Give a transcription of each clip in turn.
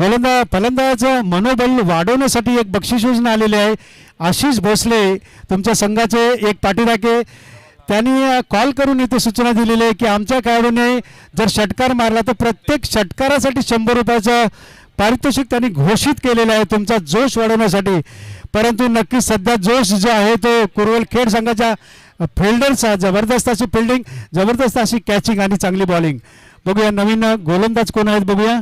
फलंदाज मनोबल वाढवण्यासाठी एक बक्षीस योजना आलेली आहे. आशिष भोसले तुमच्या संघाचे एक पाठीराखे, त्यांनी कॉल करून इथे सूचना दिलेली आहे की आमच्या खेळाडूने जर षटकार मारला तर प्रत्येक षटकारासाठी 100 रुपयाचं पारितोषिक त्यांनी घोषित केलेलं आहे तुमचा जोश वाढवण्यासाठी. परंतु नक्कीच सध्या जोश जो आहे तो कुरवल खेड संघाच्या फिल्डर्सचा जबरदस्त अशी फिल्डिंग, जबरदस्त अशी कॅचिंग आणि चांगली बॉलिंग. बघूया नवीन गोलंदाज कोण आहेत बघूया.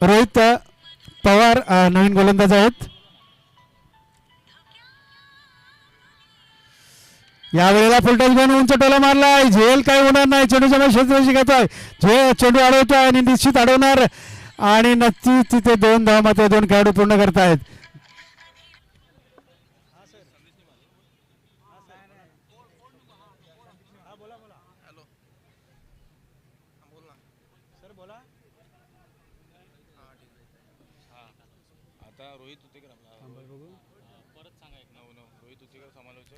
रोहित पवार नवीन गोलंदाज आहेत. यावेळेला फुलटॉस घेऊन उंच टोला मारलाय. झेल काही होणार नाही. चेंडूच्या क्षेत्ररक्षक घेतोय, चेंडू अडवतोय आणि निश्चित अडवणार आणि नक्कीच तिथे 2 धावा मात्र 2 खेळाडू पूर्ण करतायत.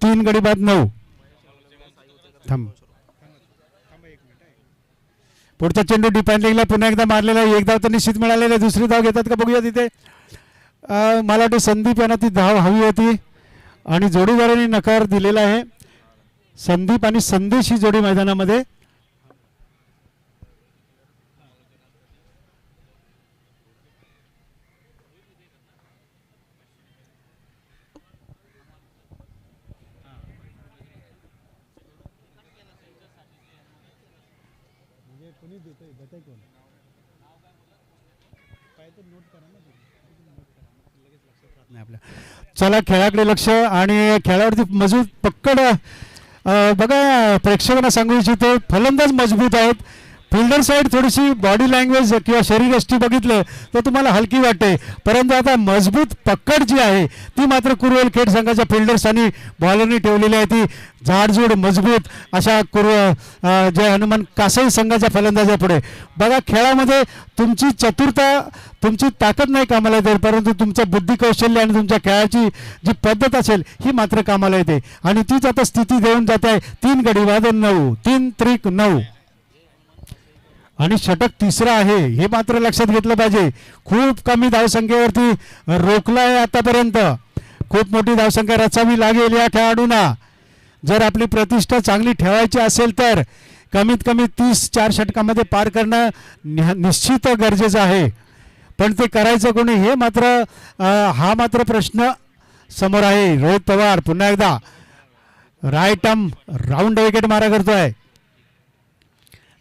तीन गडी बाद 9. थांब, पुढचा चेंडू डिपेंड लेगला पुन्हा एकदा मारलेला आहे. एक धाव तर निश्चित मिळालेला आहे. दुसरी धाव घेतात का बघूया. तिथे मला वाटतं संदीप यांना ती धाव हवी होती आणि जोडीदारांनी नकार दिलेला आहे. संदीप आणि संदेश ही जोडी मैदानामध्ये. चला खेळाकडे लक्ष आणि खेळावरती मजबूत पक्कड. बघा प्रेक्षकांना सांगू इच्छितो फलंदाज मजबूत आहेत. फिल्डर साईड थोडीशी बॉडी लँग्वेज किंवा शरीरयष्टी बघितलं तर तुम्हाला हलकी वाटते, परंतु आता मजबूत पक्कड जी आहे ती मात्र कुरवल खेड संघाच्या फिल्डर्स आणि बॉलरनी ठेवलेली आहे. ती झाडझूड मजबूत अशा जय हनुमान कासाई संघाच्या फलंदाजापुढे. बघा खेळामध्ये तुमची चतुरता, तुमची ताकद नाही कामाला येते, परंतु तुमचं बुद्धी कौशल्य आणि तुमच्या खेळाची जी पद्धत असेल ही मात्र कामाला येते आणि तीच आता स्थिती देऊन जाते आहे. 3 गडी बाद 9, 3 त्रिक 9 आणि षटक तिसरा आहे हे मात्र लक्षात घेतलं पाहिजे. खूप कमी धावसंख्येवरती रोखला आहे आतापर्यंत. खूप मोठी धावसंख्या रचावी लागेल या खेळाडूंना. जर आपली प्रतिष्ठा चांगली ठेवायची असेल तर कमीत कमी 30 षटकामध्ये पार करणं निश्चित गरजेचं आहे. पण ते करायचं कोणी हे मात्र हा मात्र प्रश्न समोर आहे. रोहित पवार पुन्हा एकदा राईट आर्म राऊंड विकेट मारा करतोय.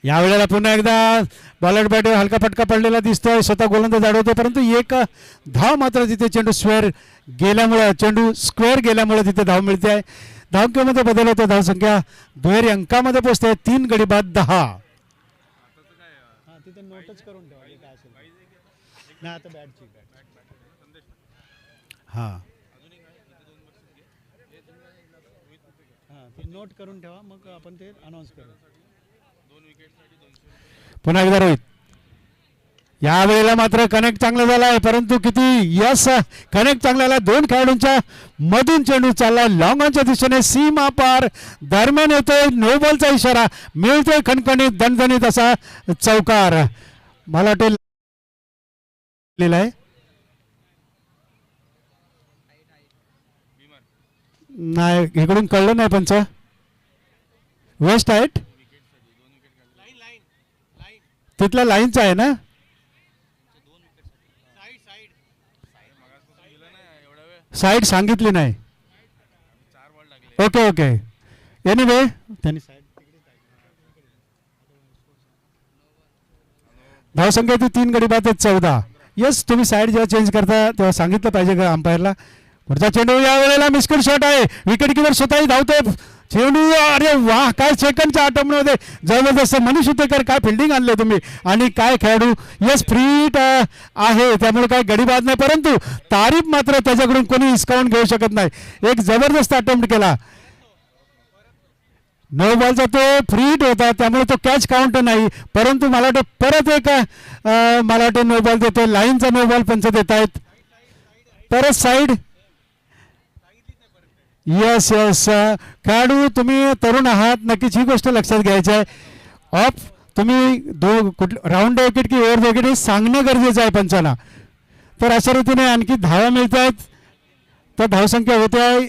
यावेळेला पुन्हा एकदा बॉलर बॅटवर हलका फटका पडलेला दिसतोय. स्वतः गोलंदाज अडवतो, परंतु एक धाव मात्र तिथे चेंडू स्क्वेअर गेल्यामुळे तिथे धाव मिळते. धावसंख्येमध्ये बदल होतो. धावसंख्या दुहेरी अंकामध्ये पोहोचते. 3 गडी बाद 10. नोट करून ठेवा, मग आपण ते अनाउन्स करू. पुन्हा एकदा रोहित. यावेळेला मात्र कनेक्ट चांगला झाला आहे, परंतु किती यस कनेक्ट चांगला झाला. 2 खेळाडूंच्या मधून चेंडू चालला लॉंग ऑनच्या दिशेने सीमा पार दरम्यान येतोय. नो बॉलचा इशारा मिळतोय. खणखणीत दणदणीत असा चौकार मला वाटेल आहे. नाही इकडून कळलं नाही पंच. वेस्ट आहेत तिथला लाईनचा आहे ना. साईड सांगितली नाही. ओके ओके एनिवे त्यांनी धावसंख्या ती 3 गडी बाद 14. यस तुम्ही साईड जेव्हा चेंज करता तेव्हा सांगितलं पाहिजे का अंपायरला. पुढचा चेंडू यावेळेला मिस्किट शॉट आहे. विकेट किपर स्वतःही धावतोय. चेंडू अरे वाह काय सेकंडच्या आटममध्ये जबरदस्त. मनीष उतेकर काय फिल्डिंग आणले तुम्ही आणि काय खेळाडू. यस फ्रीट आहे त्यामुळे काय गडी बाद नाही, परंतु तारीफ मात्र त्याच्याकडून कोणी हिसकावून घेऊ शकत नाही. एक जबरदस्त अटेम्प्ट केला. नो बॉलचा तो फ्रीट होता त्यामुळे तो कॅच काउंट नाही, परंतु मला वाटतं परत एक मला वाटतं नो बॉल देतो. लाईनचा नो बॉल पंच देत आहेत. परत साईड. यस यस खेळाडू तुम्ही तरुण आहात, नक्कीच ही गोष्ट लक्षात घ्यायची आहे. ऑफ तुम्ही राऊंड द विकेट की ओव्हर द विकेट हे सांगणं गरजेचं आहे पंचांना. तर अशा रीतीने आणखी धावा मिळत आहेत. तर धावसंख्या होते आहे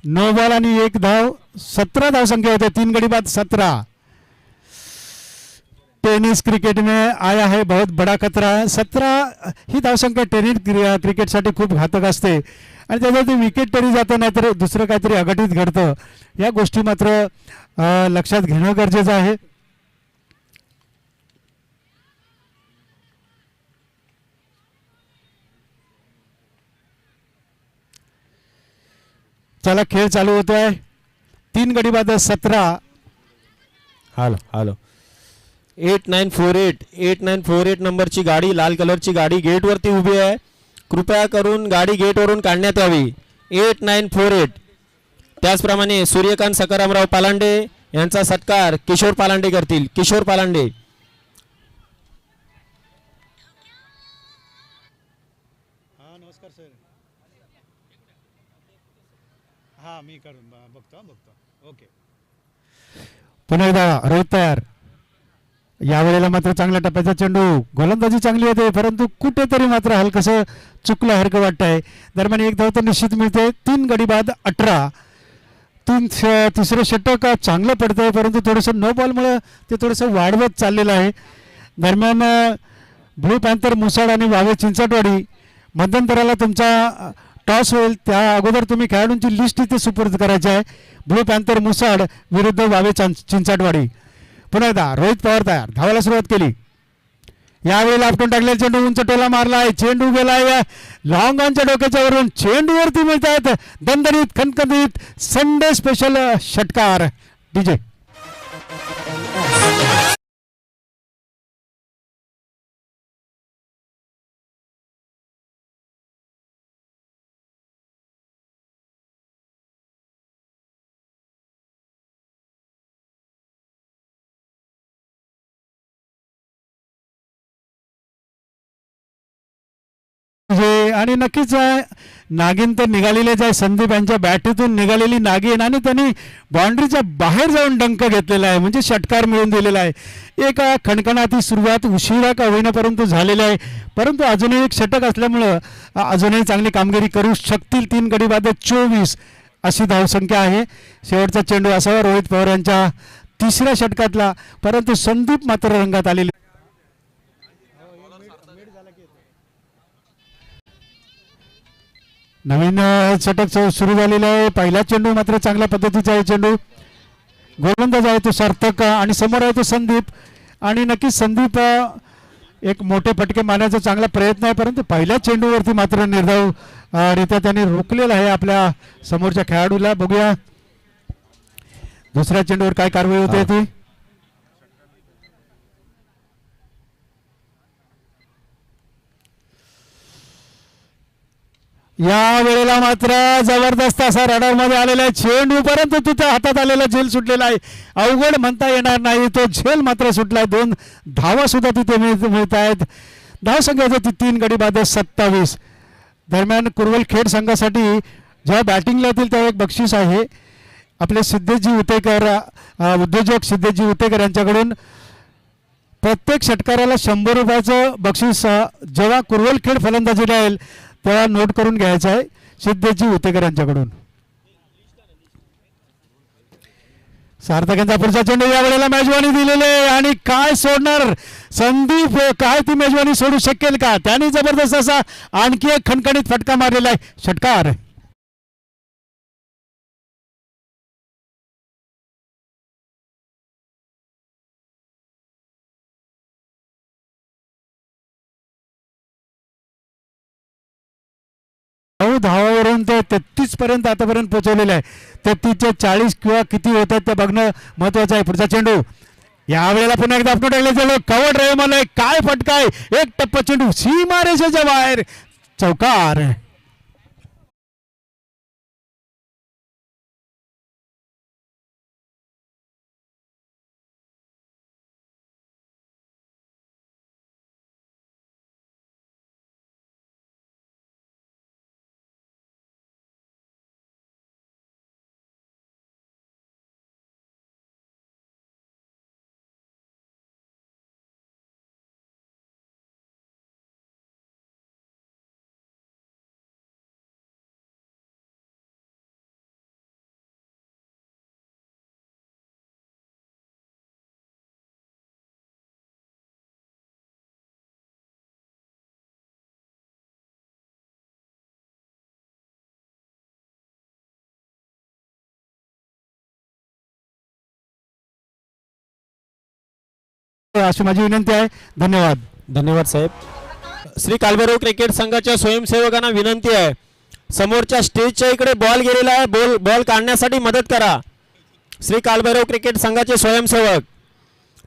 9 बॉल आणि 1 धाव, 17 धावसंख्या होते, 3 गडी बाद 17. टेनिस क्रिकेट में आया है बहुत बड़ा खतरा. 17 ही धावसंख्या टेनिस क्रिकेटसाठी खूप घातक असते आणि त्याच्यात ते विकेट तरी जातं नाही तर दुसरं काहीतरी अघटित घडतं. या गोष्टी मात्र लक्षात घेणं गरजेचं आहे. चला खेळ चालू होतोय. 3 गडी बाद 17. हॅलो हॅलो 8948 नंबरची गाडी, लाल कलरची गाडी गेटवरती उभी आहे. कृपया करून गाडी गेटवरून काढण्यात यावी. 8948. त्याचप्रमाणे सूर्यकांत सकारामराव पालांडे यांचा सत्कार किशोर पालांडे करतील. किशोर पालांडे. नमस्कार सर. हा मी करून बघतो. ओके. पुन्हा एकदा रोहित तयार. यावेळेला मात्र चांगल्या टप्प्याचा चेंडू, गोलंदाजी चांगली होते परंतु कुठेतरी मात्र हलकसं चुकल्यासारखं वाटतंय. दरम्यान एक धाव तर निश्चित मिळते. 3 गडी बाद 18. तिसरं षटक चांगलं पडतंय परंतु थोडंसं नो बॉलमुळे ते थोडंसं वाढवत चाललेलं आहे. दरम्यान ब्लू पॅन्थर मुसाड आणि वावे चिंचाटवाडी मध्यंतराला तुमचा टॉस होईल त्या अगोदर तुम्ही खेळाडूंची लिस्ट इथे सुपूर्द करायची आहे. ब्लू पॅन्थर मुसाड विरुद्ध वावे चिंचाटवाडी. पुन्हा एकदा रोहित पवार तयार. धावायला सुरुवात केली. यावेळेला आपटून टाकलेला चेंडू उंच टोला मारला आहे. चेंडू गेलाय लॉंग ऑनच्या डोक्याच्या वरून. चेंडूवरती मिळत आहेत दणदणीत खणखणीत संडे स्पेशल षटकार. डीजे आणि नक्कीच नागिन तर निघालेलेच आहे. संदीप यांच्या बॅटीतून निघालेली नागिन आणि त्यांनी बाउंड्रीच्या बाहेर जाऊन डंक घेतलेला आहे म्हणजे षटकार मिळवून दिलेला आहे. एक खणखणाती सुरुवात उशिरा का होईना परंतु झालेली आहे. परंतु अजूनही एक षटक असल्यामुळं अजूनही चांगली कामगिरी करू शकतील. 3 गडी बाद 24 अशी धावसंख्या आहे. शेवटचा चेंडू असावा रोहित पवार यांच्या तिसऱ्या षटकातला परंतु संदीप मात्र रंगात आलेले. नवीन षटक सुरू झालेलं आहे. पहिला चेंडू मात्र चांगल्या पद्धतीचा आहे. चेंडू गोलंदाज आहे तो सार्थक आणि समोर आहे तो संदीप आणि नक्कीच संदीप एक मोठे फटके मारण्याचा चांगला प्रयत्न आहे परंतु पहिल्या चेंडूवरती मात्र निर्धाव रित्या त्यांनी रोखलेला आहे आपल्या समोरच्या खेळाडूला. बघूया दुसऱ्या चेंडूवर काय कारवाई होते ती. या वेळेला मात्र जबरदस्त असा रडार मध्ये आलेला आहे चेंडू परंतु तिथे हातात आलेला झेल सुटलेला आहे. अवघड म्हणता येणार नाही तो झेल मात्र सुटलाय. 2 धावा सुद्धा तिथे मिळत आहेत. धावसंख्या होती 3 गडी बाद 27. दरम्यान कुरवल खेड संघासाठी जेव्हा बॅटिंगला येतील तेव्हा एक बक्षीस आहे. आपले सिद्धेशजी उतेकर उद्योजक सिद्धेशजी उतेकर यांच्याकडून प्रत्येक षटकाराला 100 रुपयाचं बक्षीस जेव्हा कुरवल खेड फलंदाजीला येईल तेव्हा नोट करून घ्यायचं आहे सिद्धेशजी उतेकर यांच्याकडून. सार्थक यांचा पुढचा चेंडू या वेळेला मेजवानी दिलेले आणि काय सोडणार संदीप, काय ती मेजवानी सोडू शकेल का. त्यांनी जबरदस्त असा आणखी एक खणखणीत फटका मारलेला आहे. षटकार धावावरून ते 33 पर्यंत आतापर्यंत पोहोचवलेलं आहे. 33 40 किंवा किती होत आहेत ते बघणं महत्वाचं आहे. पुढचा चेंडू यावेळेला पुन्हा एकदा आपण टाकले चेंडू कव्हर ड्राईव्ह मला काय फटकाय. एक टप्पा चेंडू सीमारेषेच्या बाहेर चौकार. अशी माझी विनंती आहे. धन्यवाद. धन्यवाद साहेब. श्री कालभैरव क्रिकेट संघाच्या स्वयंसेवकांना विनंती आहे, समोरच्या स्टेजच्या इकडे बॉल गेलेला आहे, बॉल काढण्यासाठी मदत करा. श्री कालभैरव क्रिकेट संघाचे स्वयंसेवक.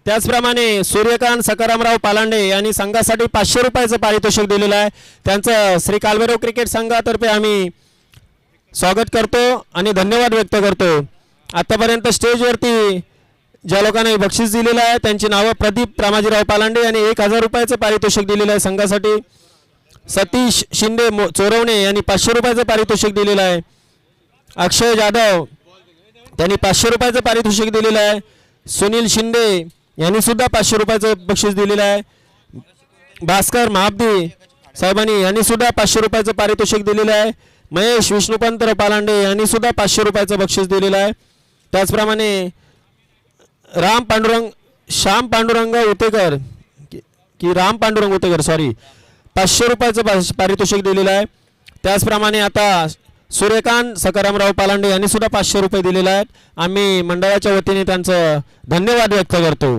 त्याचप्रमाणे सूर्यकांत सकारामराव पालांडे यांनी संघासाठी 500 रुपयाचं पारितोषिक दिलेलं आहे. त्यांचं श्री कालभैरव क्रिकेट संघातर्फे आम्ही स्वागत करतो आणि धन्यवाद व्यक्त करतो. आतापर्यंत स्टेजवरती ज्या लोकांनी बक्षीस दिलेलं आहे त्यांची नावं: प्रदीप रामाजीराव पालांडे यांनी 1000 रुपयाचं पारितोषिक दिलेलं आहे संघासाठी. सतीश शिंदे चोरवणे यांनी 500 रुपयाचं पारितोषिक दिलेलं आहे. अक्षय जाधव त्यांनी 500 रुपयाचं पारितोषिक दिलेलं आहे. सुनील शिंदे यांनी सुद्धा 500 रुपयाचं बक्षीस दिलेलं आहे. भास्कर महाब्दी साहेबांनी यांनी सुद्धा 500 रुपयाचं पारितोषिक दिलेलं आहे. महेश विष्णुपंतराव पालांडे यांनी सुद्धा 500 रुपयाचं बक्षीस दिलेलं आहे. त्याचप्रमाणे श्याम पांडुरंग उतेकर की राम पांडुरंग उतेकर 500 रुपयाचं पारितोषिक दिलेलं आहे. त्याचप्रमाणे आता सूर्यकांत सकारामराव पालांडे यांनी सुद्धा 500 रुपये दिलेले आहेत. आम्ही मंडळाच्या वतीने त्यांचं धन्यवाद व्यक्त करतो.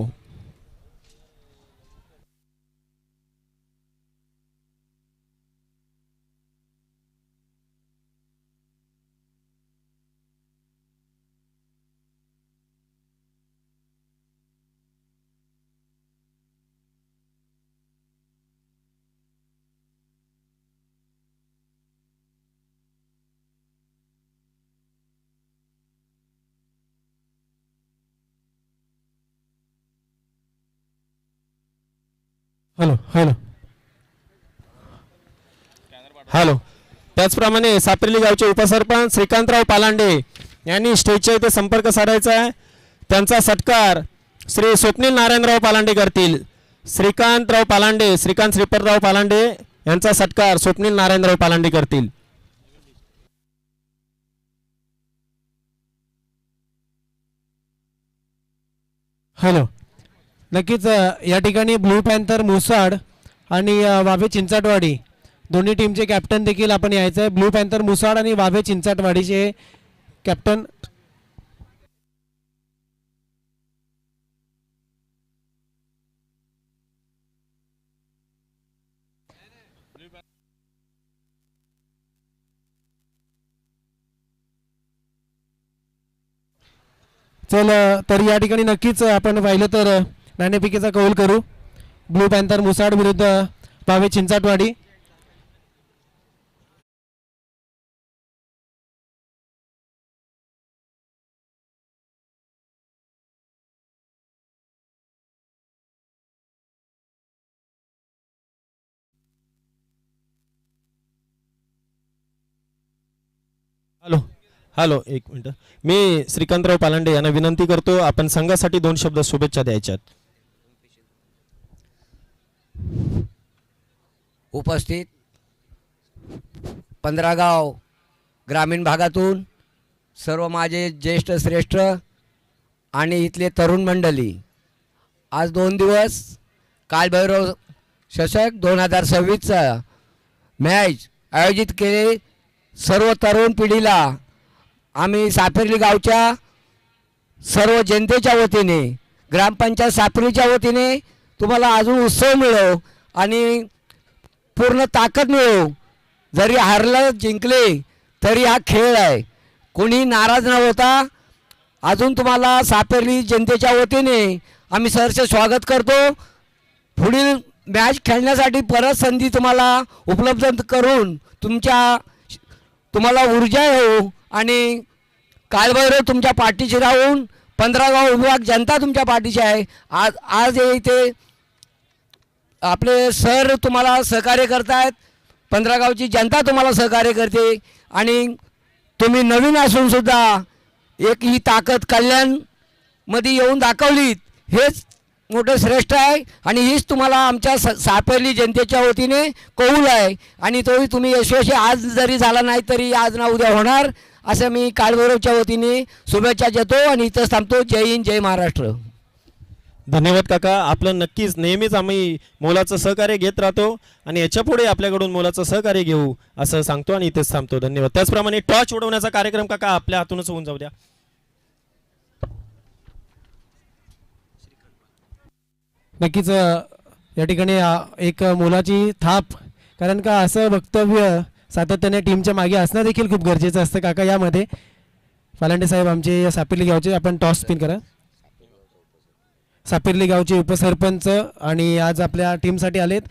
Hello hello hello. त्याचप्रमाणे सापरेली गावचे उपसरपंच श्रीकांतराव पालांडे यांनी स्टेजच्या इथे संपर्क साधायचा आहे. त्यांचा सत्कार श्री स्वप्नील नारायणराव पालांडे करतील. श्रीकांत श्रीपतराव पालांडे यांचा सत्कार स्वप्नील नारायणराव पालांडे करतील. हॅलो. नक्कीच या ठिकाणी ब्लू पॅन्थर मुसाड आणि वावे चिंचाटवाडी दोन्ही टीमचे कॅप्टन देखील आपण यायचं आहे. ब्लू पॅन्थर मुसाड आणि वावे चिंचाटवाडीचे कॅप्टन चल. तर या ठिकाणी नक्कीच आपण पाहिलं तर नाणेफेकीचा कौल करू. ब्लू पॅन्थर मुसाड विरुद्ध वावे चिंचाटवाडी. हॅलो हॅलो, एक मिनिट. मी श्रीकांतराव पालांडे यांना विनंती करतो, आपण संघासाठी 2 शब्द शुभेच्छा द्यायच्यात. उपस्थित 15 गाव ग्रामीण भागातून सर्व माझे ज्येष्ठ श्रेष्ठ आणि इथले तरुण मंडळी, आज 2 दिवस कालभैरव चषक 2026चा मॅच आयोजित केले. सर्व तरुण पिढीला आम्ही सापेर्ली गावच्या सर्व जनतेच्या वतीने, ग्रामपंचायत सापेर्लीच्या वतीने तुम्हाला अजून उत्सव मिळो आणि पूर्ण ताकद मिळो. जरी हारलं जिंकले तरी हा खेळ आहे, कोणी नाराज न होता अजून तुम्हाला सापेर्ली जनतेच्या वतीने आम्ही सहर्ष स्वागत करतो. पुढील मॅच खेळण्यासाठी परत संधी तुम्हाला उपलब्ध करून तुम्हाला ऊर्जा येऊ आणि कालभैरव तुमच्या पाठीशी राहून 15 गाव विभाग जनता तुमच्या पाठीशी आहे. आज इथे आपले सर तुम्हाला सहकार्य करतायत, 15 गावची जनता तुम्हाला सहकार्य करते आणि तुम्ही नवीन असून सुद्धा एक ही ताकद कल्याणमध्ये येऊन दाखवलीत, हेच मोठं श्रेष्ठ आहे आणि हीच तुम्हाला आमच्या सापेर्ली जनतेच्या वतीने कौल आहे आणि तोही तुम्ही यशस्वी आज जरी झाला नाही तरी आज ना उद्या होणार असं मी कालभैरवच्या वतीने शुभेच्छा देतो आणि इथंच थांबतो. जय हिंद, जय महाराष्ट्र. धन्यवाद काका. आपलं नक्कीच नेहमीच आम्ही मोलाचं सहकार्य घेत राहतो आणि याच्या पुढे आपल्याकडून मोलाचं सहकार्य घेऊ असं सांगतो आणि इथेच थांबतो. धन्यवाद. त्याचप्रमाणे टॉर्च उडवण्याचा कार्यक्रम काका आपल्या हातूनच होऊन जाऊ द्या. नक्कीच या ठिकाणी एक मोलाची थाप, कारण का असं वक्तव्य सातत्याने टीमच्या मागे असणं देखील खूप गरजेचं असतं. काका यामध्ये फालांडे साहेब आमचे सापिर्ली गावचे, आपण टॉस स्पिन करा. सापिर्ली गावचे उपसरपंच आणि आज आपल्या टीमसाठी आलेत.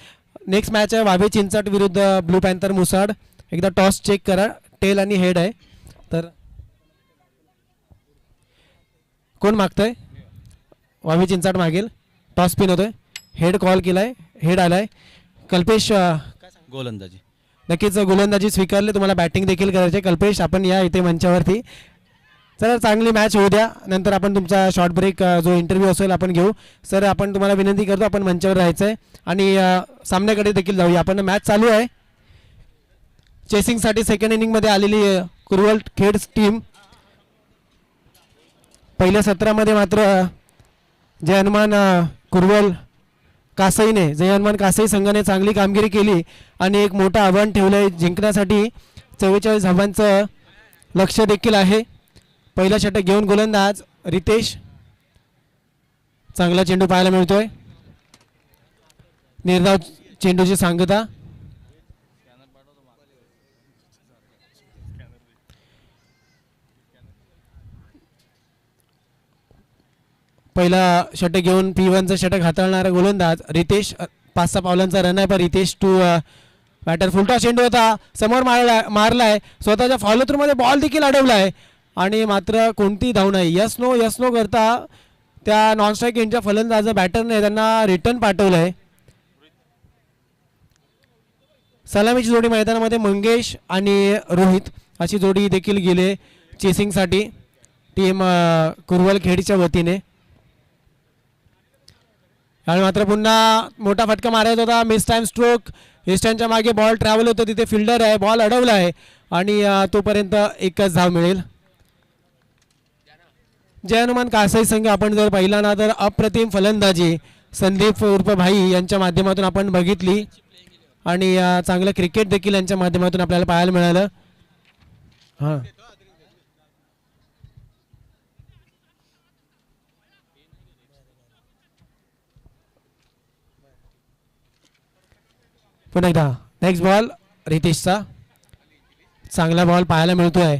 नेक्स्ट मॅच आहे वावे चिंचाट विरुद्ध ब्लू पॅन्थर मुसाड. एकदा टॉस चेक करा, टेल आणि हेड आहे. तर कोण मागतंय? वावे चिंचाट मागेल. टॉस स्पिन होतोय, हेड कॉल केलाय, हेड आलाय. कल्पेश गोलंदाजी. नक्कीच गोलंदाजी स्वीकारले, तुम्हाला बॅटिंग देखील करायची. कल्पेश आपण या इथे मंचावरती. चला चांगली मॅच होऊ द्या, नंतर आपण तुमचा शॉर्ट ब्रेक जो इंटरव्ह्यू असेल आपण घेऊ. सर आपण तुम्हाला विनंती करतो, आपण मंचावर राहायचं आहे आणि सामन्याकडे देखील जाऊया. आपण मॅच चालू आहे. चेसिंगसाठी सेकंड इनिंगमध्ये आलेली कुरुवल खेड टीम. पहिल्या सत्रामध्ये मात्र जय हनुमान कुरुवल कासईने, जय हनुमान कासई संघाने चांगली कामगिरी केली आणि एक मोठं आव्हान ठेवलं आहे जिंकण्यासाठी. 44 धावांचं लक्ष देखील आहे. पहिला षटक घेऊन गोलंदाज रितेश. चांगला चेंडू पाहायला मिळतोय. निर्धाव चेंडूची सांगता. पहिला षटक घेऊन P1चं षटक हाताळणारा गोलंदाज रितेश. 5-6 पावलांचा रन आहे, पण रितेश टू बॅटर. फुलटॉस चेंडू होता, समोर मारलाय. स्वतःच्या फॉलो थ्रूमध्ये बॉल देखील अडवलाय आणि मात्र कोणती धाव नाही. यस नो करता त्या नॉन स्ट्राईक एंडच्या फलंदाज बॅटरने त्यांना रिटर्न पाठवलंय. सलामीची जोडी मैदानामध्ये मंगेश आणि रोहित अशी जोडी देखील गेले चेसिंगसाठी टीम कुरुवल खेडच्या वतीने. आणि मात्र पुन्हा मोठा फटका मारायचा होता, मिस टाइम स्ट्रोक. इस्टनच्या मागे बॉल ट्रॅव्हल होतं, तिथे फिल्डर आहे, बॉल अडवला आहे आणि तोपर्यंत एकच धाव मिळेल. जय हनुमान कासई संघ आपण जर पाहिला ना तर अप्रतिम फलंदाजी संदीप उर्फ भाई यांच्या माध्यमातून आपण बघितली आणि चांगलं क्रिकेट देखील यांच्या माध्यमातून आपल्याला पाहायला मिळालं. हां पुन्हा एकदा नेक्स्ट बॉल रितेशचा. चांगला बॉल पाहायला मिळतोय.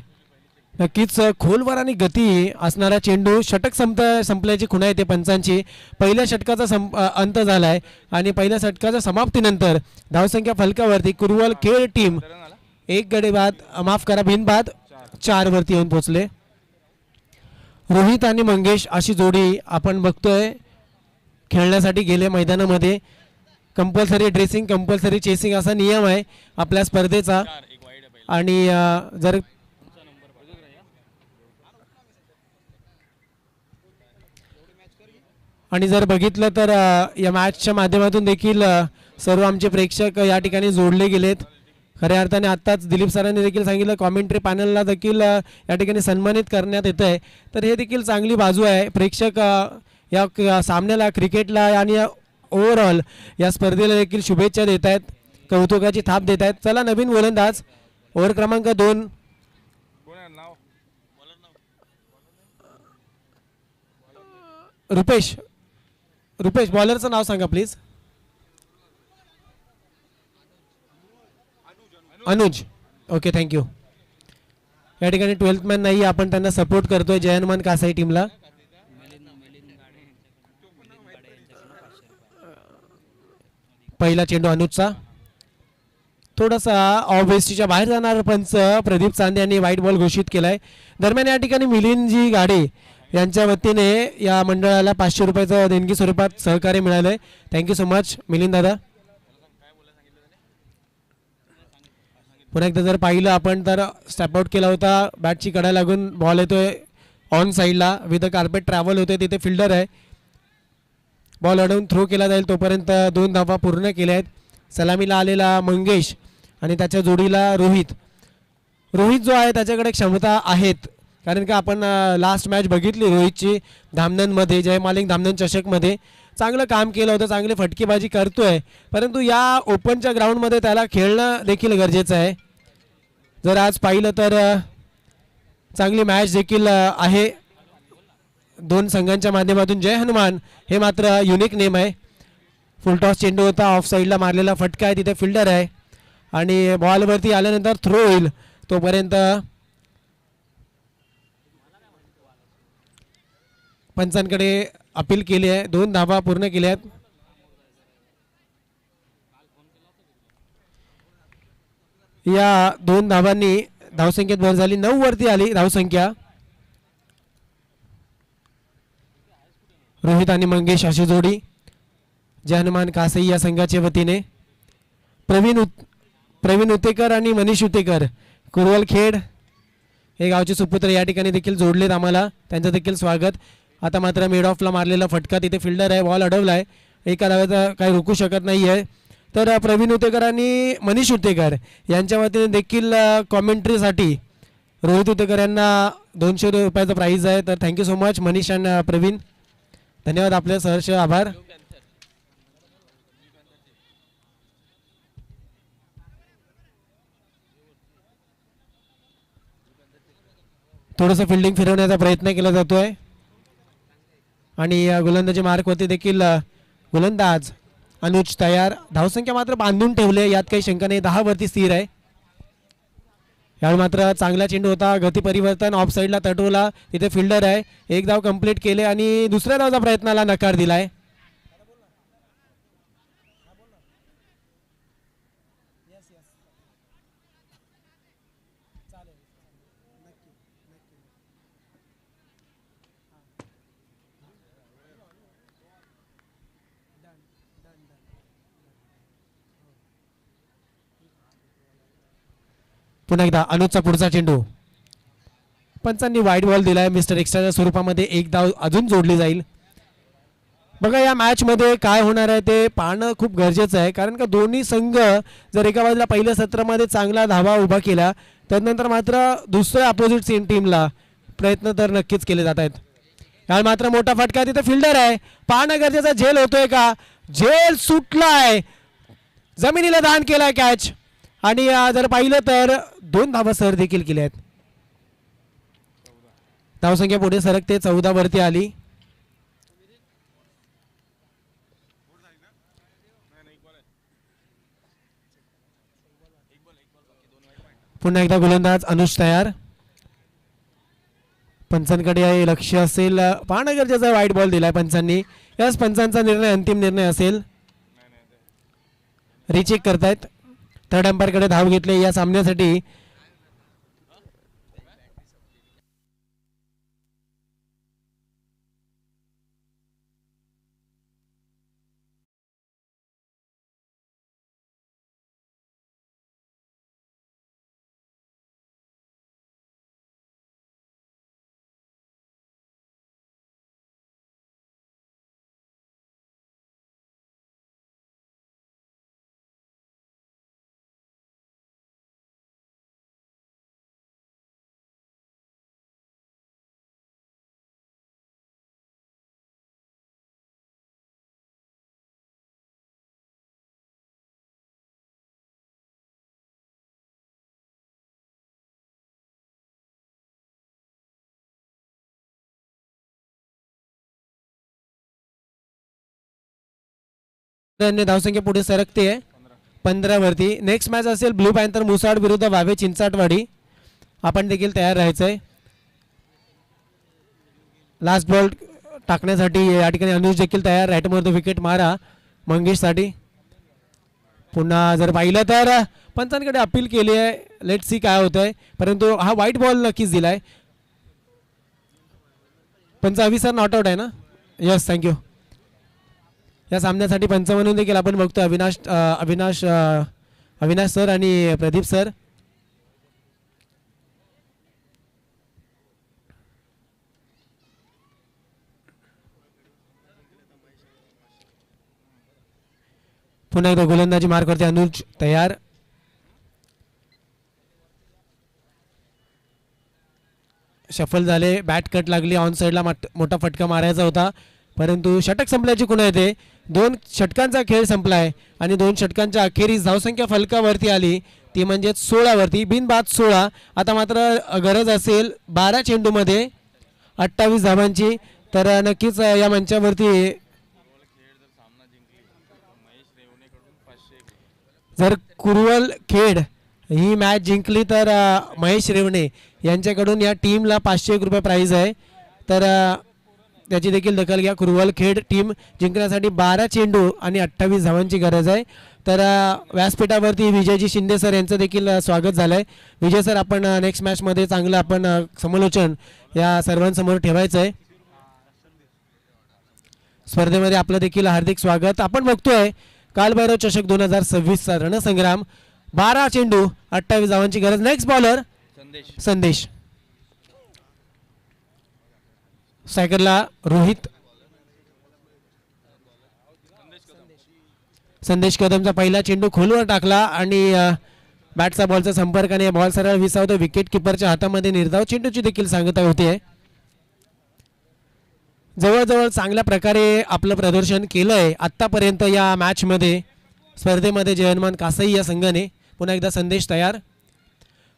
नक्कीच खोलवर आणि गती असणारा चेंडू. षटक संपल्याची खुणा येते पंचांची. पहिल्या षटकाचा अंत झालाय आणि पहिल्या षटकाच्या समाप्तीनंतर धावसंख्या फलकावरती कुरुवल खेळ टीम 1 गडी बाद माफ करा बिनबाद 4 वरती येऊन पोहोचले. रोहित आणि मंगेश अशी जोडी आपण बघतोय खेळण्यासाठी गेले मैदानामध्ये. कंपल्सरी ड्रेसिंग, कंपल्सरी चेसिंग असा नियम आहे आपल्या स्पर्धेचा. आणि जर बघितलं तर या मॅचच्या माध्यमातून देखील सर्व आमचे प्रेक्षक या ठिकाणी जोडले गेलेत. खऱ्या अर्थाने आत्ताच दिलीप सरांनी देखील सांगितलं कॉमेंट्री पॅनलला देखील या ठिकाणी सन्मानित करण्यात येत आहे. तर हे देखील चांगली बाजू आहे. प्रेक्षक या सामन्याला, क्रिकेटला आणि ओव्हरऑल या स्पर्धेला देखील शुभेच्छा देत आहेत, कौतुकाची थाप देत आहेत. चला नवीन गोलंदाज ओव्हर क्रमांक 2 रुपेश. बॉलरचं नाव सांगा प्लीज. अनुज. Okay thank you. या ठिकाणी 12th मॅन नाही, आपण त्यांना सपोर्ट करतोय जय हनुमान कासाई टीमला. पहिला चेंडू अनुजचा. थोडासा ऑफवेस्टीच्या बाहेर जाणारा पंच प्रदीप चांदे यांनी व्हाईट बॉल घोषित केलाय. दरम्यान या ठिकाणी मिलिंदजी गाडे यांच्या वतीने या मंडळाला 500 रुपयाचं देणगी स्वरूपात सहकार्य मिळालंय. थँक्यू सो मच मिलिंद दादा. पुन्हा एकदा जर पाहिलं आपण तर स्टॅप आउट केला होता. बॅटची कडा लागून बॉल येतोय ऑन साईडला. विथ कार्पेट ट्रॅव्हल होते, तिथे फिल्डर आहे. बॉल अडवून थ्रो केला जाईल. तोपर्यंत 2 धावा पूर्ण केल्या आहेत. सलामीला आलेला मंगेश आणि त्याच्या जोडीला रोहित. रोहित जो आहे त्याच्याकडे क्षमता आहेत, कारण का आपण लास्ट मॅच बघितली रोहितची धामणनमध्ये, जयमालिक धामणन चषकमध्ये चांगलं काम केलं होतं, चांगली फटकेबाजी करतोय. परंतु या ओपनच्या ग्राउंडमध्ये त्याला खेळणं देखील गरजेचं आहे. जर आज पाहिलं तर चांगली मॅच देखील आहे दोन संघांच्या माध्यमातून. जय हनुमान हे मात्र युनिक नेम आहे फुलटॉस चेंडू होता, ऑफ साईडला मारलेला फटका आहे, तिथे फिल्डर आहे आणि बॉलवरती आल्यानंतर थ्रो होईल. तोपर्यंत पंचांकडे अपील केली आहे. 2 धावा पूर्ण केल्या आहेत. या 2 धावांनी धावसंख्येत भर झाली. 9 वरती आली धावसंख्या. रोहित आणि मंगेश अशी जोडी जय हनुमान कासई या संघाच्या वतीने. प्रवीण उतेकर आणि मनीष उतेकर कुरवलखेड हे गावचे सुपुत्र या ठिकाणी देखील जोडलेत आम्हाला, त्यांचं देखील स्वागत. आता मात्र मिड ऑफला मारलेला फटका, तिथे फिल्डर आहे, बॉल अडवला आहे, एका धावेचा काही रोखू शकत नाही आहे. तर प्रवीण उतेकर आणि मनीष उतेकर यांच्या वतीने देखील कॉमेंट्रीसाठी रोहित उतेकर यांना 200 रुपयाचं प्राईज आहे. तर थँक्यू सो मच मनीष आणि प्रवीण, धन्यवाद, आपले सहर्ष आभार. थोडंसं फिल्डिंग फिरवण्याचा प्रयत्न केला जातोय आणि गोलंदाजी मार्कवरती देखील गोलंदाज अनुज तयार. धावसंख्या मात्र बांधून ठेवले, यात काही शंका नाही, 10 वरती स्थिर आहे. यावेळी मात्र चांगला चेंडू होता, गती परिवर्तन, ऑफ साईडला तटवला, तिथे फिल्डर आहे, 1 धाव कंप्लीट केले आणि दुसऱ्या धावचा प्रयत्नाला नकार दिलाय. पुन्हा एकदा अनुजचा पुढचा चेंडू, पंचांनी वाईट बॉल दिलाय. मिस्टर एक्स्ट्राच्या स्वरूपामध्ये 1 धाव अजून जोडली जाईल. बघा या मॅचमध्ये काय होणार आहे ते पाहणं खूप गरजेचं आहे, कारण का दोन्ही संघ जर एका बाजूला पहिल्या सत्रामध्ये चांगला धावा उभा केला, त्यानंतर मात्र दुसऱ्या अपोजिट टीमला प्रयत्न तर नक्कीच केले जात आहेत. यावेळी मात्र मोठा फटका, तिथे फिल्डर आहे, पाहणं गरजेचं. झेल होतोय का? झेल सुटलाय, जमिनीला दान केलाय कॅच आणि जर पाहिलं तर 2 धावा सर देखील केल्या आहेत. धावसंख्या पुढे सरकते, 14 वरती आली. पुन्हा एकदा गोलंदाज अनुज तयार. पंचांकडे लक्ष असेल, पाहणं गरजेचा वाईट बॉल दिलाय पंचांनी. याच पंचांचा निर्णय अंतिम निर्णय असेल. रिचेक करतायत, थर्ड अंपायरकडे धाव घेतले या सामन्यासाठी. धावसंख्या पुढे सरकते 15 वरती. नेक्स्ट मॅच असेल ब्लू पॅन्थर मुसाड विरुद्ध वावे चिंचाटवाडी. आपण देखील तयार राहायचंय. लास्ट बॉल टाकण्यासाठी या ठिकाणी अनुज देखील तयार. राईट मध्ये विकेट मारा मंगेश साठी. पुन्हा जर पाहिलं तर पंचांकडे अपील केली आहे, लेट सी काय होतंय, परंतु हा व्हाईट बॉल नक्कीच दिलाय. पंच अभि सर नॉट आउट आहे ना? Yes, thank you. या सामन्यासाठी पंच म्हणून देखील आपण बघतो अविनाश सर आणि प्रदीप सर. पुन्हा एकदा गोलंदाजी मार्क करते अनुज तयार. शफल झाले, बॅट कट लागली, ऑन साईडला मोठा फटका मारायचा होता, परंतु षटक संपल्याची खुणा येते. 2 षटकांचा खेळ संपलाय आणि 2 षटकांच्या अखेरीस धावसंख्या फलकावरती आली, ती म्हणजे 16 वरती, बिनबाद 16. आता मात्र गरज असेल 12 चेंडूमध्ये 28 धावांची. तर नक्कीच या मंचावरती जर कुरवल खेड ही मॅच जिंकली तर महेश रेवणे यांच्याकडून या टीमला 501 रुपये प्राईज आहे. तर त्याची देखील दखल घ्या. कुरवल खेड टीम जिंकण्यासाठी 12 चेंडू आणि 28 धावांची गरज आहे. तर व्यासपीठावरती विजयजी शिंदे सर यांचं देखील स्वागत झालं आहे. विजय सर, आपण नेक्स्ट मॅचमध्ये चांगलं आपण समालोचन या सर्वांसमोर ठेवायचं आहे. स्पर्धेमध्ये आपलं देखील हार्दिक स्वागत. आपण बघतोय कालभैरव चषक 2026चा रणसंग्राम. 12 चेंडू 28 धावांची गरज. नेक्स्ट बॉलर संदेश. सायकलला रोहित. संदेश कदमचा पहिला चेंडू खोलवर टाकला आणि बॅटचा बॉलचा संपर्काने बॉल सरळ विसावतो. विकेट किपरच्या हातामध्ये निर्धाव चेंडूची देखील सांगता होते. जवळजवळ चांगल्या प्रकारे आपलं प्रदर्शन केलंय आत्तापर्यंत या मॅचमध्ये. स्पर्धेमध्ये जयनमान कासाई या संघाने. पुन्हा एकदा संदेश तयार.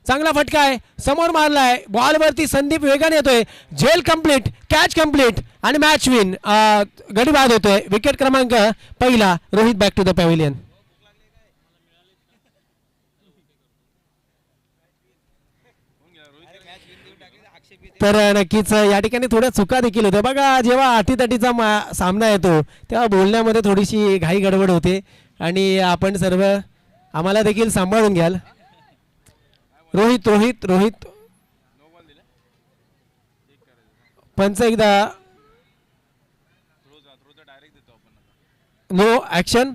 चांगला फटका आहे, समोर मारलाय, बॉलवरती संदीप वेगाने येतोय. झेल कंप्लीट, कॅच कंप्लीट आणि मॅच विन. गडी बाद होतोय. विकेट क्रमांक पहिला. Rohit back to the pavilion. तर नक्कीच या ठिकाणी थोड्या चुका देखील होत्या बघा. जेव्हा अटीतटीचा सामना येतो तेव्हा बोलण्यामध्ये थोडीशी घाई गडबड होते आणि आपण सर्व आम्हाला देखील सांभाळून घ्याल. रोहित रोहित रोहित पंच एकदा नो ॲक्शन.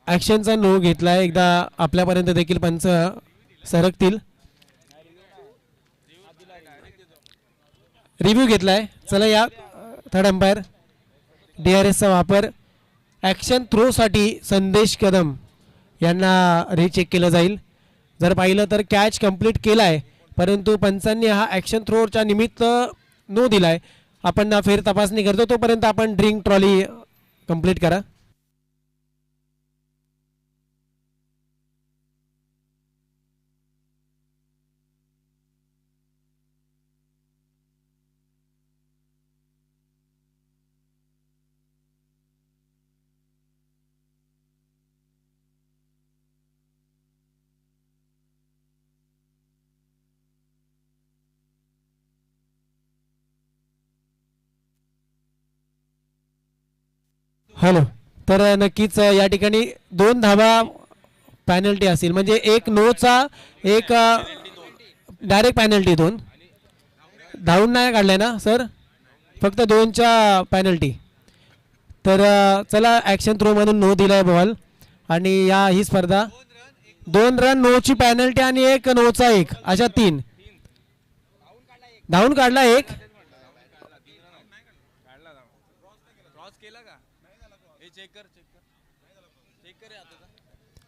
ॲक्शनचा नो घेतलाय. एकदा आपल्यापर्यंत देखील पंच सरकतील. रिव्ह्यू घेतलाय. चला या थर्ड अंपायर. DRSचा वापर ॲक्शन थ्रोसाठी संदेश कदम यांना रिचेक केलं जाईल. जर पाहिलं तर कॅच कंप्लीट केलाय परंतु पंचांनी हा ॲक्शन थ्रोच्या निमित्त नो दिलाय. आपण फेर तपासणी करतो. तोपर्यंत आपण ड्रिंक ट्रॉली कंप्लीट करा. हॅलो. तर नक्कीच या ठिकाणी 2 धावा पॅनल्टी असेल. म्हणजे एक नोचा, एक डायरेक्ट पॅनल्टी. 2 धावून नाही काढलाय ना सर, फक्त 2च्या पॅनल्टी. तर चला ॲक्शन थ्रोमधून नो दिलाय बॉल आणि ही स्पर्धा 2 रन नोची पॅनल्टी आणि एक नोचा 1 अशा 3. धावून काढला एक.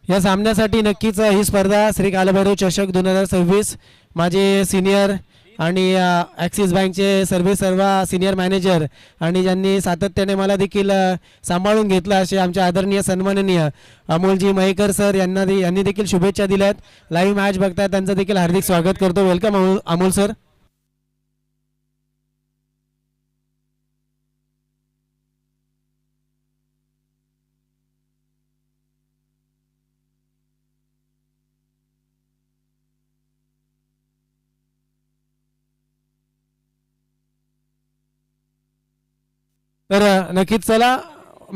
या सामन्यासाठी नक्कीच ही स्पर्धा श्री कालभैरव चषक 2026 माझे सिनियर आणि ॲक्सिस बँकचे सर्व सिनियर मॅनेजर आणि ज्यांनी सातत्याने मला देखील सांभाळून घेतलं असे आमचे आदरणीय सन्माननीय अमोलजी मयेकर सर यांनी देखील शुभेच्छा दिल्यात. लाईव्ह मॅच बघताय त्यांचं देखील हार्दिक स्वागत करतो. Welcome Amol sir. तर नक्कीच चला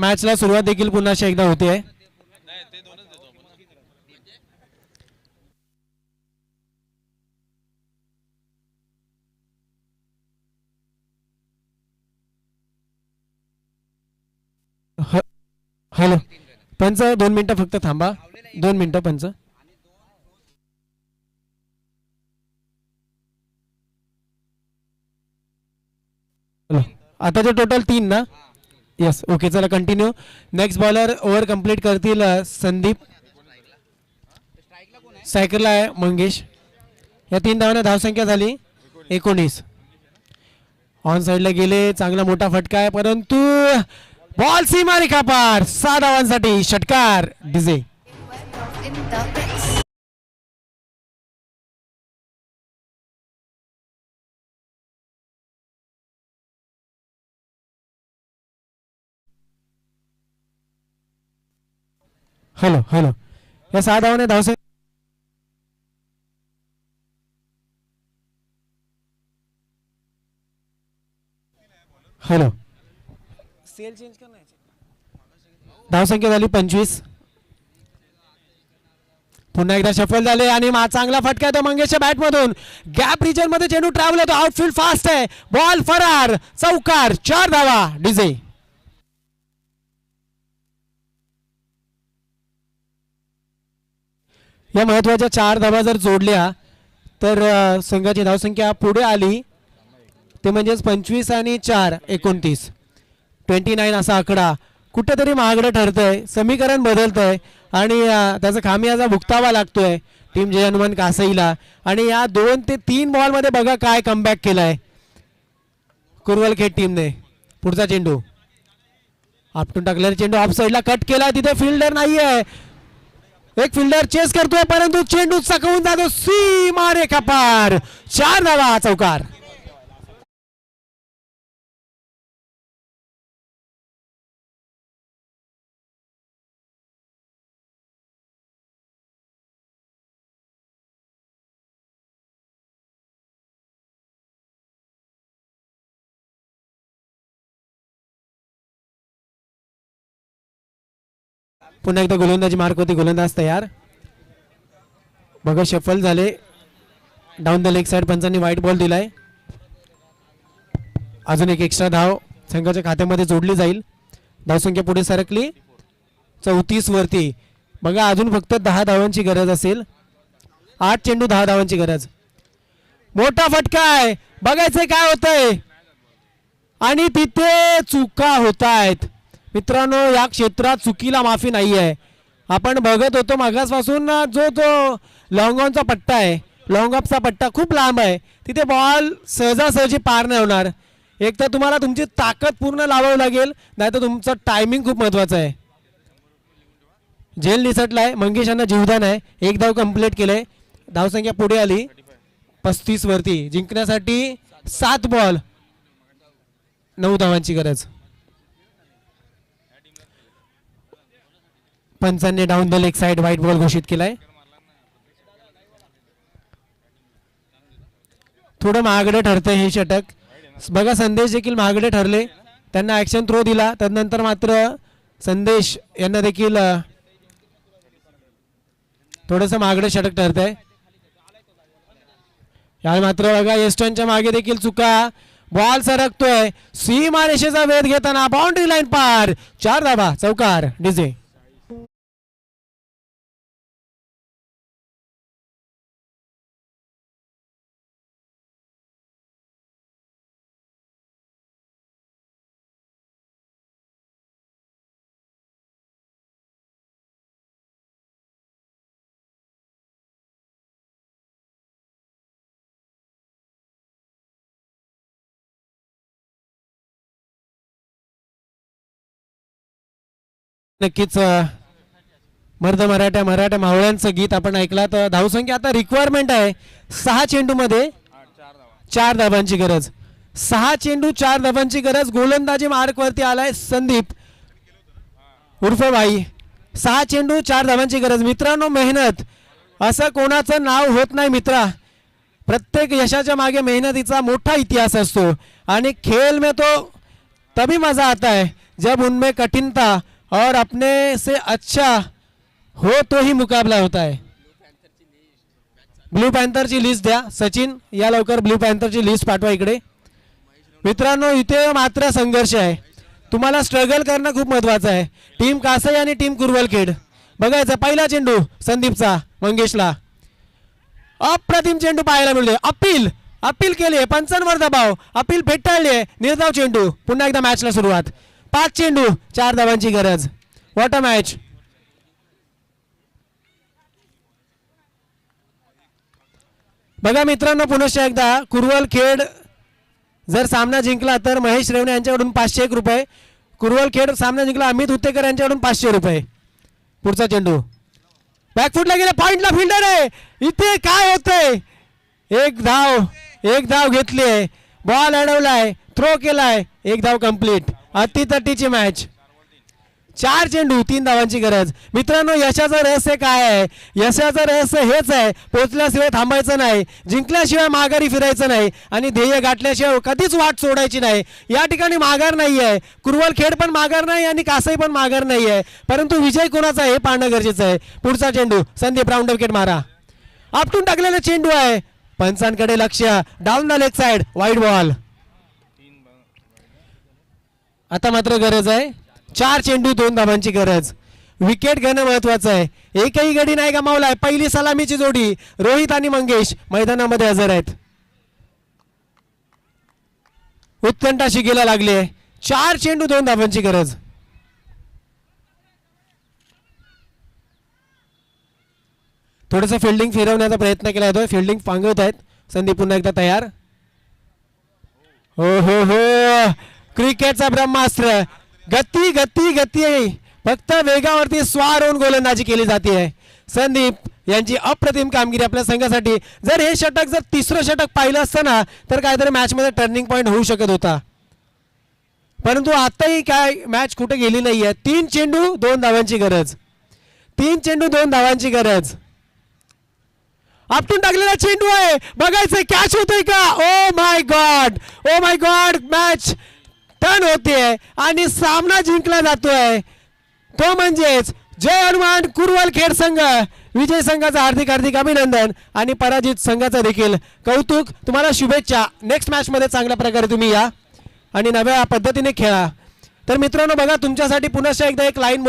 मॅचला सुरुवात देखील पुन्हा एकदा होते आहे. हॅलो पंच 2 मिनिटं फक्त थांबा. 2 मिनिटं पंच. हॅलो. आताचे टोटल 3 ना. Yes okay. चला continue. Next bowler over complete करतील संदीप. सायकलला आहे मंगेश. या 3 धावांना धावसंख्या झाली 19. ऑन साइडला गेले. चांगला मोठा फटका आहे परंतु बॉल सीमा रेखा पार. 6 धावांसाठी षटकार DJ. in the mix. Hello hello या 6 धावाने धावसंख्या हॅलो सेल चेंज करणार धावसंख्या झाली 25. पुन्हा एकदा शफल झाले आणि चांगला फटका येतो मंगेशच्या बॅट मधून. गॅप रिजन मध्ये चेंडू ट्रॅव्हल होतो. आउटफील्ड फास्ट आहे. बॉल फरार. चौकार. 4 धावा डीजे. या महत्वाच्या 4 धावा जर जोडल्या तर संघाची धावसंख्या पुढे आली ते म्हणजेच 25 आणि 4 29 29 असा आकडा कुठेतरी महागडं ठरतंय. समीकरण बदलतंय आणि त्याचा खामियाजा भुगतावा लागतोय टीम जय हनुमान कासईला. आणि या 2 ते 3 बॉलमध्ये बघा काय कमबॅक केलाय कुरवलखेड टीमने. पुढचा चेंडू आपटून टाकलेला चेंडू ऑफ साईडला कट केला. तिथे फिल्डर नाहीये. एक फिल्डर चेस करतोय परंतु चेंडू चकवून जातो सीमा रेखा पार. 4 धावा चौकार. पुन्हा एकदा गोलंदाजी मार्क होती. गोलंदाज तयार. बघा शफल झाले. डाऊन द लेग साइड पंचांनी व्हाईट बॉल दिलाय. अजून एक एक्स्ट्रा धाव संघाच्या खात्यामध्ये जोडली जाईल. धावसंख्या पुढे सरकली 34 वरती. बघा अजून फक्त 10 धावांची गरज असेल. 8 चेंडू 10 धावांची गरज. मोठा फटका आहे. बघायचंय काय होतंय आणि तिथे चुका होत आहेत मित्रांनो. या क्षेत्रात चुकीला माफी नाही आहे. आपण बघत होतो मागासपासून जो तो लॉंग ऑनचा पट्टा आहे लॉंग ऑफचा पट्टा खूप लांब आहे. तिथे बॉल सहजासहजी पार नाही होणार. एक तर तुम्हाला तुमची ताकद पूर्ण लावावी लागेल नाहीतर तुमचं टायमिंग खूप महत्वाचं आहे. झेल निसटलाय. मंगेश यांना जीवदान आहे. 1 धाव कंप्लीट केलंय. धावसंख्या पुढे आली 35 वरती. जिंकण्यासाठी 7 बॉल 9 धावांची गरज. पंचांनी down the leg side wide ball घोषित केलाय. थोडं महागडे ठरतंय हे षटक. बघा संदेश देखील महागडे ठरले. त्यांना ऍक्शन थ्रो दिला त्यानंतर मात्र संदेश यांना देखील थोडंसं महागडे षटक ठरतंय. यावेळी मात्र बघा येस्टनच्या मागे देखील चुका. बॉल सरकतोय. सीमा रेषेचा वेध घेताना बाउंड्री लाईन पार. 4 धावा चौकार डीजे. नक्कीच मर्द मराठा मावळ्यांचं गीत आपण ऐकला. तर धावसंख्या आता रिक्वायरमेंट आहे 6 चेंडू मध्ये 4 धावांची गरज. 6 चेंडू 4 धावांची गरज. गोलंदाजी मार्क वरती आलाय संदीप उर्फ भाई. 6 चेंडू 4 धावांची गरज. मित्रांनो मेहनत असं कोणाचं नाव होत नाही मित्रा. प्रत्येक यशाच्या मागे मेहनतीचा मोठा इतिहास असतो आणि खेल में तो तभी मजा आता है जब उनमें कठिनता और अपने से अच्छा हो तो ही मुकाबला होता है. ब्लू पॅन्थरची लिस्ट द्या सचिन. या लवकर ब्लू पॅन्थरची लिस्ट पाठवा इकडे. मित्रांनो इथे मात्र संघर्ष आहे. तुम्हाला स्ट्रगल करणं खूप महत्वाचं आहे. टीम कासई आणि टीम कुरवलखेड. बघायचं पहिला चेंडू संदीपचा मंगेशला. अप्रतिम चेंडू पाहायला मिळते. अपील केली. पंचांवर दबाव. अपील फेटाळली. निर्धाव चेंडू. पुन्हा एकदा मॅचला सुरुवात. 5 चेंडू 4 धावांची गरज. What a match. बघा मित्रांनो पुनश्च एकदा कुरवलखेड जर सामना जिंकला तर महेश रेवणे यांच्याकडून 501 रुपये. कुरवलखेड सामना जिंकला अमित हुत्तेकर यांच्याकडून 500 रुपये. पुढचा चेंडू बॅकफुटला गेला. पॉइंटला फिल्डर आहे. इथे काय होतंय. एक धाव घेतली आहे. बॉल अडवलाय. थ्रो केलाय. 1 धाव कंप्लीट. अतितटीची मॅच. 4 चेंडू 3 धावांची गरज. मित्रांनो, यशाचं रहस्य काय आहे? यशाचं रहस्य हेच आहे, पोचल्याशिवाय थांबायचं नाही, जिंकल्याशिवाय माघारी फिरायचं नाही आणि ध्येय गाठल्याशिवाय कधीच वाट सोडायची नाही. या ठिकाणी माघार नाही आहे, कुरवलखेड पण माघार नाही आणि कासाई पण माघार नाही आहे, परंतु विजय कोणाचा आहे हे पाहणं गरजेचं आहे. पुढचा चेंडू संदीप राऊंड विकेट मारा. आपटून टाकलेला चेंडू आहे, पंचांकडे लक्ष, down the leg side, wide ball. आता मात्र गरज आहे 4 चेंडू 2 धावांची गरज. विकेट घेणं महत्वाचं आहे. एकही गडी नाही गमावलाय. पहिली सलामीची जोडी रोहित आणि मंगेश मैदानामध्ये हजर आहेत. उत्कंठा शिगेला लागली आहे. 4 चेंडू 2 धावांची गरज. थोडंसं फिल्डिंग फिरवण्याचा प्रयत्न केला जातोय. फिल्डिंग पांगवत आहेत. संदीप पुन्हा एकदा तयार. हो हो हो, क्रिकेटचा ब्रह्मास्त्र. गती गती गती, फक्त वेगावरती स्वार होऊन गोलंदाजी केली जाते. संदीप यांची अप्रतिम कामगिरी आपल्या संघासाठी. जर हे षटक जर तिसरं षटक पाहिलं असतं ना तर काहीतरी मॅचमध्ये टर्निंग पॉईंट होऊ शकत होता, परंतु आताही काय मॅच कुठे गेली नाहीये. 3 चेंडू 2 धावांची गरज. 3 चेंडू 2 धावांची गरज. आपटून टाकलेला चेंडू आहे, बघायचंय कॅच होतोय का. Oh my God, oh my God, match turn होते आणि सामना जिंकला जातोय. तो म्हणजेच जय हनुमान कुरवलखेड संघ. विजय संघाचं हार्दिक हार्दिक अभिनंदन आणि पराजित संघाचं देखील कौतुक. तुम्हाला शुभेच्छा. नेक्स्ट मॅच मध्ये चांगल्या प्रकारे तुम्ही या आणि नव्या पद्धतीने खेळा. तर मित्रांनो बघा, तुमच्यासाठी पुन्हा एकदा एक लाईन